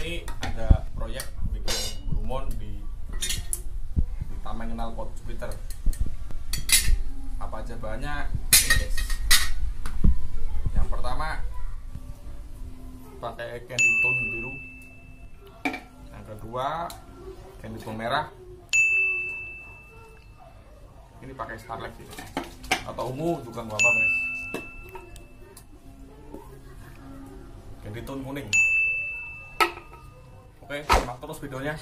ini ada proyek bikin Bluemoon di Ameng Knalpot Twitter. Apa aja bahannya ini guys. Yang pertama pakai candy tone biru. Yang kedua candy tone merah. Ini pakai starlight gitu. Atau ungu juga nggak apa-apa guys. Candy tone kuning. Oke, simak terus videonya.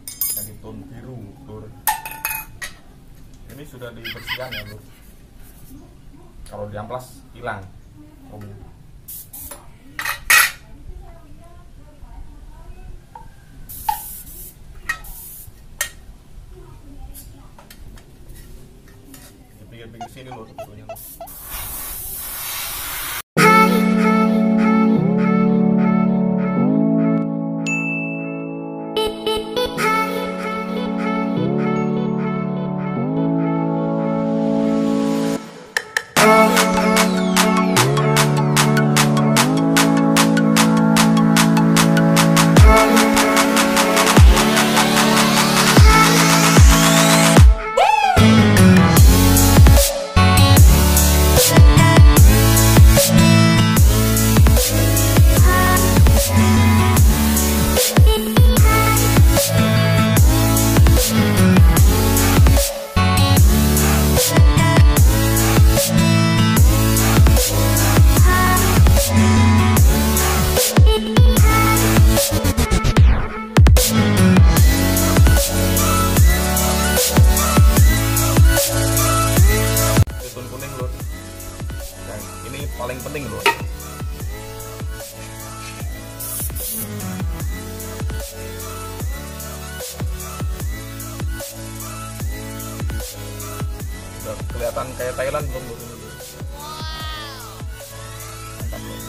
Candy tone biru, lur. Ini sudah dibersihkan ya, lur. Kalau diamplas hilang. Di pinggir-pinggir sini lur, sebetulnya. Paling penting loh. Udah kelihatan kayak Thailand belum loh ini. Mantap loh.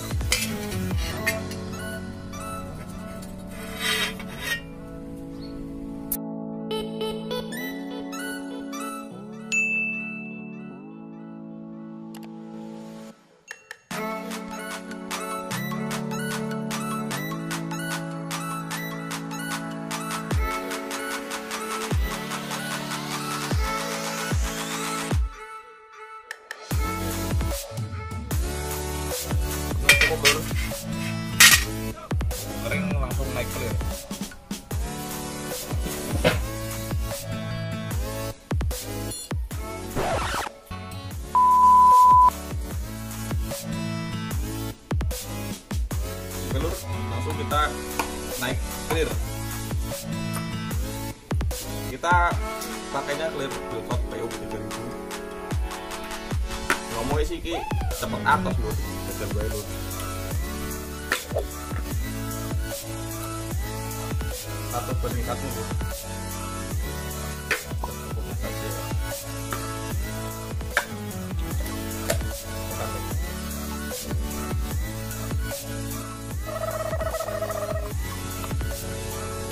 Kering langsung naik clear. Lur, langsung kita naik clear. Kita pakainya clear Bluetooth PU 3000. Ngomongnya sih ki cepet atas lur, kejar gue lur. Satu banding satu lur.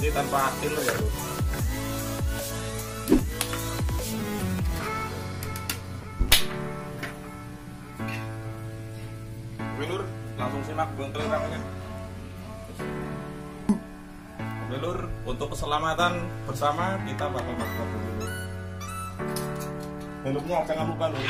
Ini tanpa inner ya lur. Lur, langsung simak bengkel rangkanya. Lur, untuk keselamatan bersama kita bakal pakai dulu. Helmnya jangan lupa lur.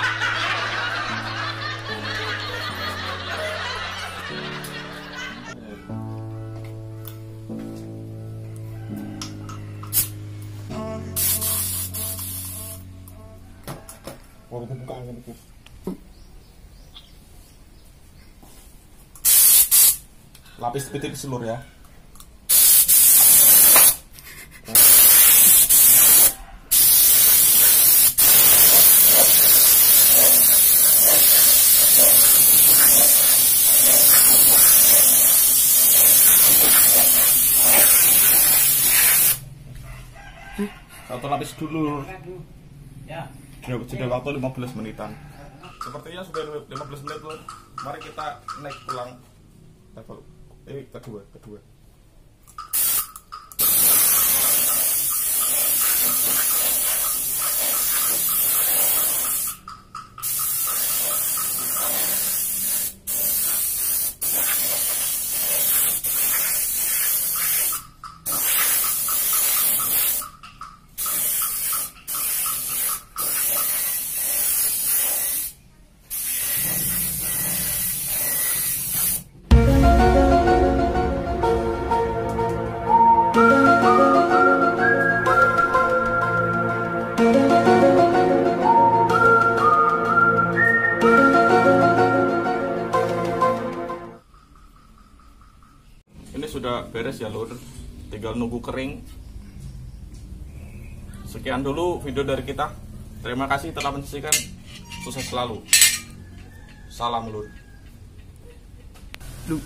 Baru buka angin itu. Lapis putih seluruh ya. Satu lapis dulu. Ya. Sudah waktu 15 menitan. Sepertinya sudah 15 menit loh. Mari kita naik pulang level. Ini kedua. sudah beres ya lur, tinggal nunggu kering. Sekian dulu video dari kita. Terima kasih telah menyaksikan. Sukses selalu. Salam lur. Lu.